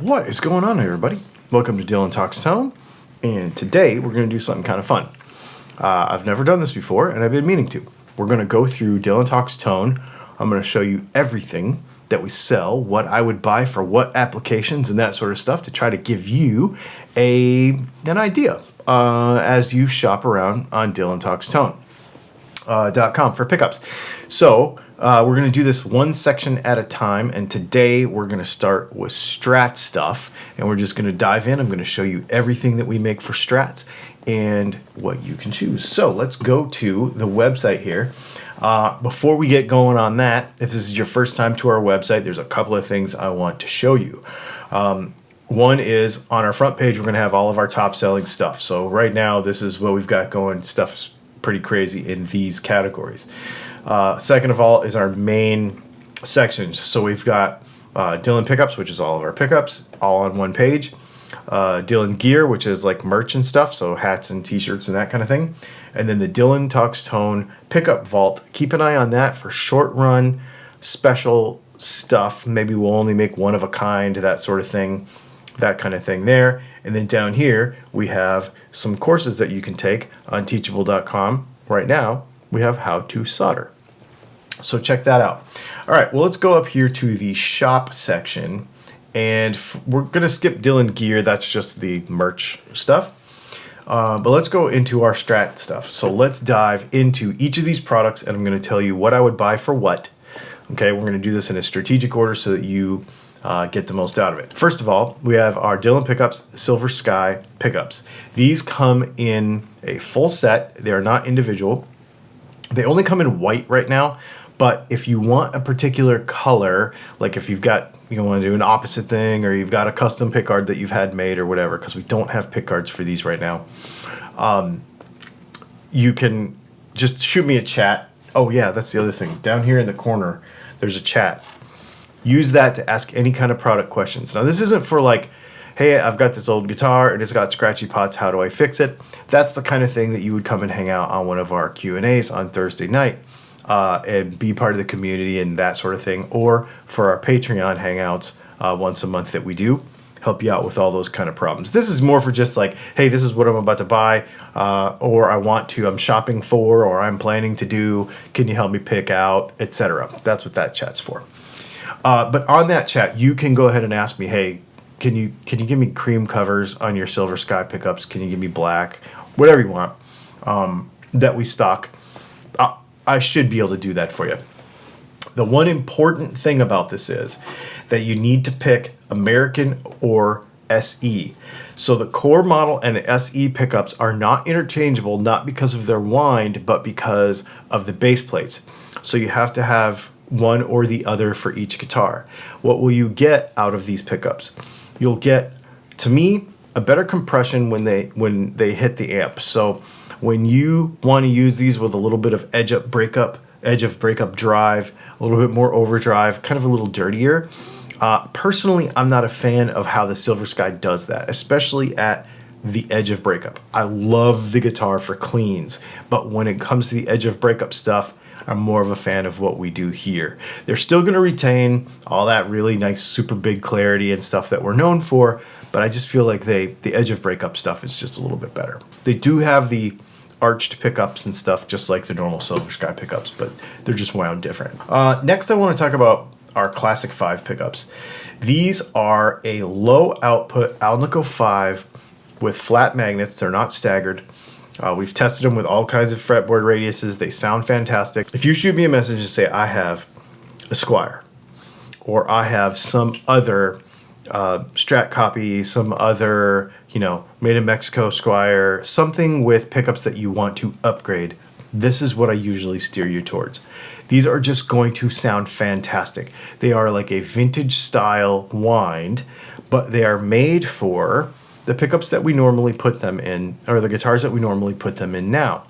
What is going on, everybody? Welcome to Dylan Talks Tone, and today we're going to do something kind of fun. I've never done this before, and I've been meaning to. We're going to go through Dylan Talks Tone. I'm going to show you everything that we sell, what I would buy for what applications and that sort of stuff to try to give you an idea as you shop around on DylanTalksTone.com for pickups. So we're going to do this one section at a time, and today we're going to start with Strat stuff, and we're just going to dive in. I'm going to show you everything that we make for Strats and what you can choose. So let's go to the website here. Before we get going on that, if this is your first time to our website, there's a couple of things I want to show you. One is on our front page, we're going to have all of our top selling stuff. So right now, this is what we've got going. Stuff's pretty crazy in these categories. Second of all is our main sections. So we've got Dylan Pickups, which is all of our pickups, all on one page. Dylan Gear, which is like merch and stuff, so hats and t-shirts and that kind of thing. And then the Dylan Talks Tone Pickup Vault. Keep an eye on that for short run, special stuff. Maybe we'll only make one of a kind, that sort of thing, that kind of thing there. And then down here, we have some courses that you can take on teachable.com. Right now, we have how to solder. So check that out. All right, well, let's go up here to the shop section, and we're going to skip Dylan Gear. That's just the merch stuff. But let's go into our Strat stuff. So let's dive into each of these products, and I'm going to tell you what I would buy for what. Okay, we're going to do this in a strategic order so that you get the most out of it. First of all, we have our Dylan Pickups Silver Sky pickups. These come in a full set. They are not individual. They only come in white right now, but if you want a particular color, like if you want to do an opposite thing, or you've got a custom pickguard that you've had made or whatever, because we don't have pickguards for these right now, you can just shoot me a chat. Oh yeah, that's the other thing. Down here in the corner, there's a chat. Use that to ask any kind of product questions. Now, this isn't for like, hey, I've got this old guitar and it's got scratchy pots. How do I fix it? That's the kind of thing that you would come and hang out on one of our Q&As on Thursday night and be part of the community and that sort of thing. Or for our Patreon hangouts once a month that we do, help you out with all those kind of problems. This is more for just like, hey, this is what I'm about to buy, or I'm shopping for, or I'm planning to do. Can you help me pick out, etc. That's what that chat's for. But on that chat, you can go ahead and ask me, hey, can you give me cream covers on your Silver Sky pickups? Can you give me black? Whatever you want that we stock. I should be able to do that for you. The one important thing about this is that you need to pick American or SE. So the core model and the SE pickups are not interchangeable, not because of their wind, but because of the base plates. So you have to have one or the other for each guitar. What will you get out of these pickups? You'll get, to me, a better compression when they hit the amp. So when you want to use these with a little bit of edge of breakup drive, a little bit more overdrive, kind of a little dirtier. Personally, I'm not a fan of how the Silver Sky does that, especially at the edge of breakup. I love the guitar for cleans, but when it comes to the edge of breakup stuff, I'm more of a fan of what we do here. They're still going to retain all that really nice, super big clarity and stuff that we're known for, but I just feel like the edge of breakup stuff is just a little bit better. They do have the arched pickups and stuff just like the normal Silver Sky pickups, but they're just wound different. Next, I want to talk about our Classic 5 pickups. These are a low output Alnico 5 with flat magnets. They're not staggered. We've tested them with all kinds of fretboard radiuses. They sound fantastic. If you shoot me a message and say, I have a Squire, or I have some other Strat copy, some other, made in Mexico Squire, something with pickups that you want to upgrade, this is what I usually steer you towards. These are just going to sound fantastic. They are like a vintage style wind, but they are made for the pickups that we normally put them in, or the guitars that we normally put them in now.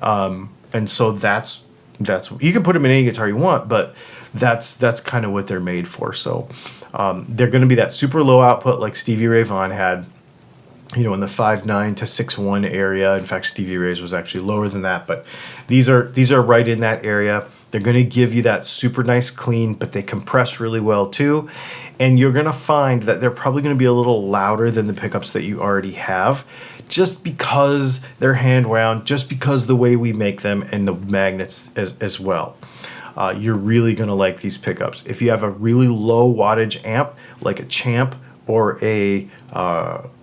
And so that's you can put them in any guitar you want, but that's kind of what they're made for. So they're going to be that super low output like Stevie Ray Vaughan had, in the 5.9 to 6.1 area. In fact, Stevie Ray's was actually lower than that, but these are right in that area. They're going to give you that super nice clean, but they compress really well too. And you're going to find that they're probably going to be a little louder than the pickups that you already have, just because they're hand wound, just because the way we make them and the magnets as well. You're really going to like these pickups. If you have a really low wattage amp, like a Champ or a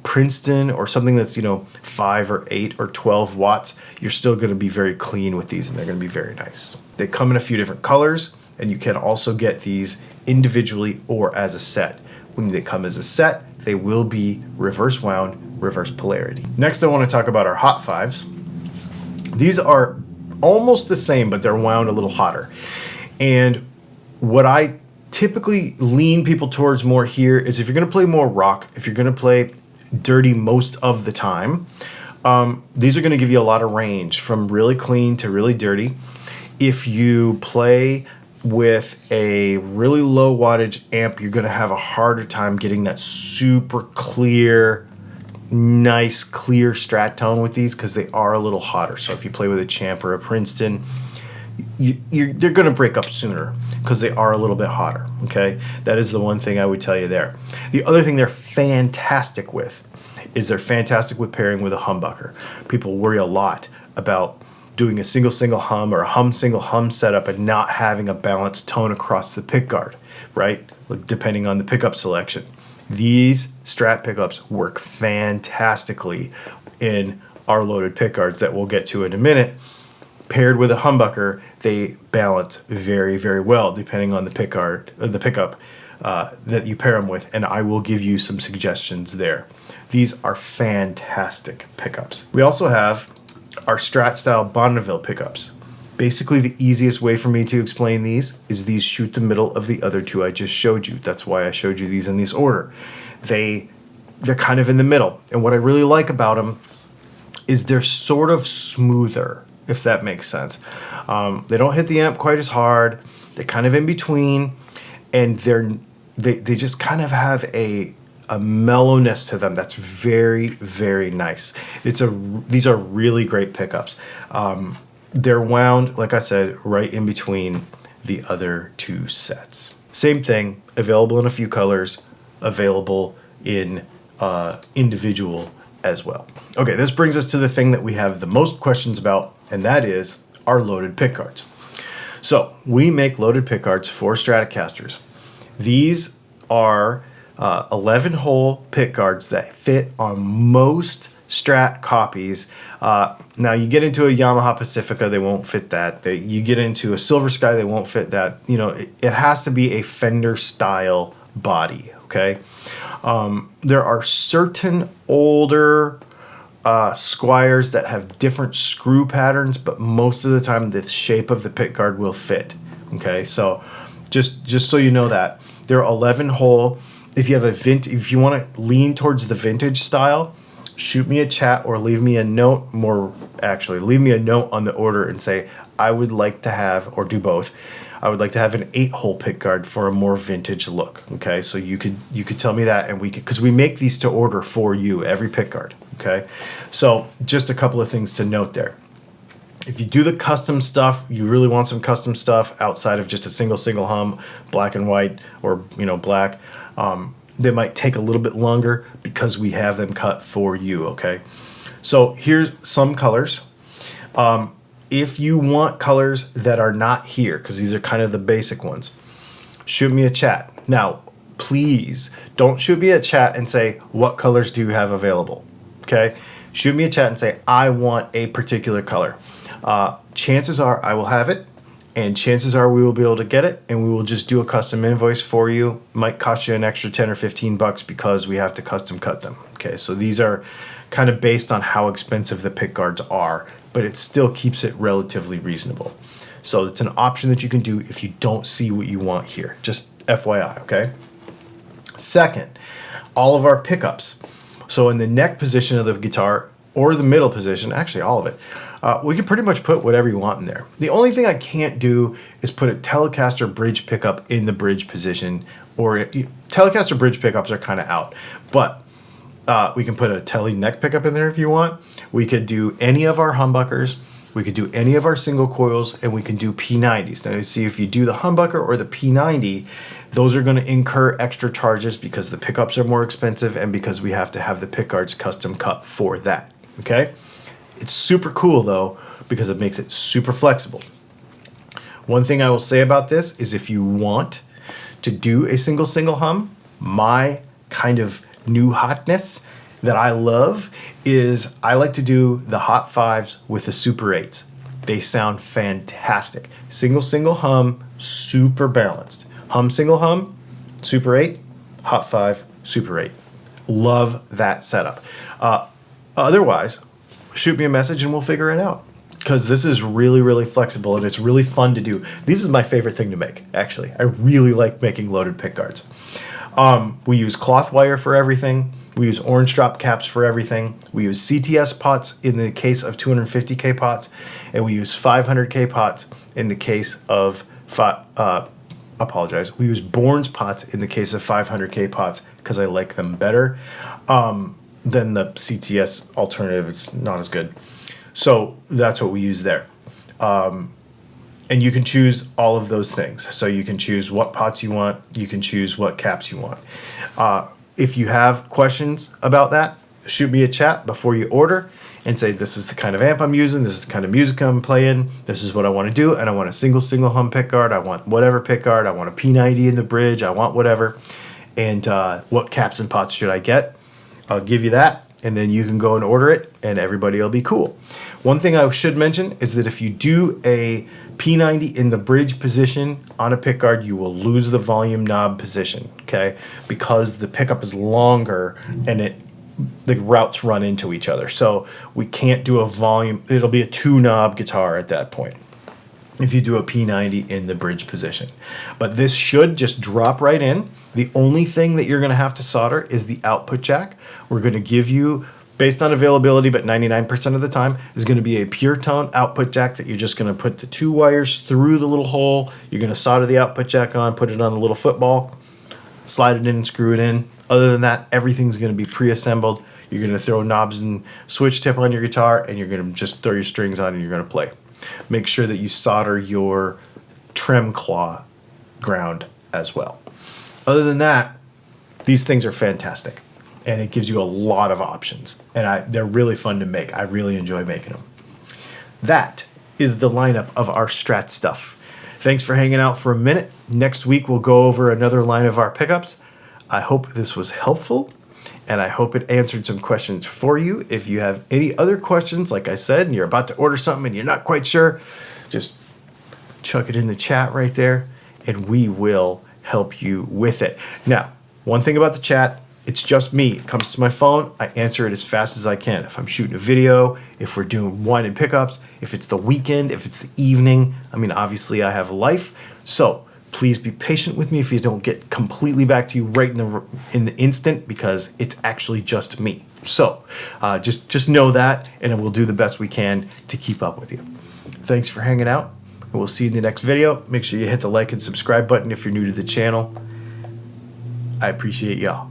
Princeton or something that's, 5 or 8 or 12 watts, you're still going to be very clean with these, and they're going to be very nice. They come in a few different colors, and you can also get these individually or as a set. When they come as a set, they will be reverse wound, reverse polarity. Next, I want to talk about our Hot Fives. These are almost the same, but they're wound a little hotter. And what I typically lean people towards more here is, if you're going to play more rock, if you're going to play dirty most of the time, these are going to give you a lot of range from really clean to really dirty. If you play with a really low wattage amp, you're going to have a harder time getting that super clear, nice clear Strat tone with these, because they are a little hotter. So if you play with a Champ or a Princeton, they're going to break up sooner because they are a little bit hotter. Okay, that is the one thing I would tell you there. The other thing they're fantastic with is they're fantastic with pairing with a humbucker. People worry a lot about doing a single hum or a single hum setup and not having a balanced tone across the pickguard, right? Depending on the pickup selection. These Strat pickups work fantastically in our loaded pickguards that we'll get to in a minute. Paired with a humbucker, they balance very, very well depending on the pickup that you pair them with, and I will give you some suggestions there. These are fantastic pickups. We also have our Strat style Bonneville pickups. Basically, the easiest way for me to explain these is these shoot the middle of the other two I just showed you. That's why I showed you these in this order. They're kind of in the middle, and what I really like about them is they're sort of smoother, if that makes sense. They don't hit the amp quite as hard. They're kind of in between, and they just kind of have a mellowness to them that's very, very nice. These are really great pickups. They're wound, like I said, right in between the other two sets. Same thing, available in a few colors, available in individual as well. Okay, this brings us to the thing that we have the most questions about, and that is our loaded pickguards. So we make loaded pickguards for Stratocasters. These are 11-hole pickguards that fit on most Strat copies. Now you get into a Yamaha Pacifica, they won't fit that. You get into a Silver Sky, they won't fit that. It has to be a Fender style body, okay? There are certain older Squires that have different screw patterns, but most of the time the shape of the pickguard will fit, okay? So just so you know that. They're 11-hole. If you have if you want to lean towards the vintage style, shoot me a chat or leave me a note. Leave me a note on the order and say, I would like to have, or do both. I would like to have an 8-hole pickguard for a more vintage look. Okay, so you could tell me that, and because we make these to order for you, every pickguard. Okay, so just a couple of things to note there. If you do the custom stuff, you really want some custom stuff outside of just a single hum, black and white, or black. They might take a little bit longer because we have them cut for you, okay? So here's some colors. If you want colors that are not here, because these are kind of the basic ones, shoot me a chat. Now, please don't shoot me a chat and say, what colors do you have available, okay? Shoot me a chat and say, I want a particular color. Chances are I will have it, and chances are we will be able to get it, and we will just do a custom invoice for you. Might cost you an extra 10 or 15 bucks because we have to custom cut them. Okay, so these are kind of based on how expensive the pickguards are, but it still keeps it relatively reasonable. So it's an option that you can do if you don't see what you want here. Just FYI, okay? Second, all of our pickups. So in the neck position of the guitar, or the middle position, actually all of it, we can pretty much put whatever you want in there. The only thing I can't do is put a Telecaster bridge pickup in the bridge position, or Telecaster bridge pickups are kind of out, but we can put a Tele neck pickup in there if you want. We could do any of our humbuckers. we could do any of our single coils, and we can do P90s. Now you see, if you do the humbucker or the P90, those are going to incur extra charges because the pickups are more expensive and because we have to have the pickguards custom cut for that, okay? It's super cool though, because it makes it super flexible. One thing I will say about this is, if you want to do a single hum, my kind of new hotness that I love is I like to do the hot 5s with the super 8s. They sound fantastic. Single hum, super balanced. Hum, single hum, super 8, hot 5, super 8. Love that setup. Otherwise, shoot me a message and we'll figure it out, because this is really, really flexible and it's really fun to do. This is my favorite thing to make, actually. I really like making loaded pickguards. We use cloth wire for everything. We use orange drop caps for everything. We use CTS pots in the case of 250K pots, and we use 500K pots in the case of, we use Bourne's pots in the case of 500K pots because I like them better than the CTS alternative. It's not as good. So that's what we use there. And you can choose all of those things. So you can choose what pots you want. You can choose what caps you want. If you have questions about that, shoot me a chat before you order and say, this is the kind of amp I'm using. This is the kind of music I'm playing. This is what I want to do. And I want a single hum pickguard. I want whatever pickguard. I want a P90 in the bridge. I want whatever. And what caps and pots should I get? I'll give you that. And then you can go and order it and everybody will be cool. One thing I should mention is that if you do a P90 in the bridge position on a pickguard, you will lose the volume knob position, okay? Because the pickup is longer and the routes run into each other. So we can't do a volume, it'll be a 2-knob guitar at that point if you do a P90 in the bridge position. But this should just drop right in. The only thing that you're gonna have to solder is the output jack. We're gonna give you, based on availability, but 99% of the time, is gonna be a pure tone output jack that you're just gonna put the 2 wires through the little hole. You're gonna solder the output jack on, put it on the little football, slide it in and screw it in. Other than that, everything's gonna be pre-assembled. You're gonna throw knobs and switch tip on your guitar, and you're gonna just throw your strings on and you're gonna play. Make sure that you solder your trem claw ground as well. Other than that, these things are fantastic, and it gives you a lot of options, and they're really fun to make. I really enjoy making them. That is the lineup of our Strat stuff. Thanks for hanging out for a minute. Next week, we'll go over another line of our pickups. I hope this was helpful, and I hope it answered some questions for you. If you have any other questions, like I said, and you're about to order something and you're not quite sure, just chuck it in the chat right there, and we will help you with it. Now, one thing about the chat, it's just me. It comes to my phone, I answer it as fast as I can. If I'm shooting a video, if we're doing wine and pickups, if it's the weekend, if it's the evening, I mean, obviously I have a life, so please be patient with me if you don't get completely back to you right in the instant, because it's actually just me. So just know that, and we'll do the best we can to keep up with you. Thanks for hanging out, and we'll see you in the next video. Make sure you hit the like and subscribe button if you're new to the channel. I appreciate y'all.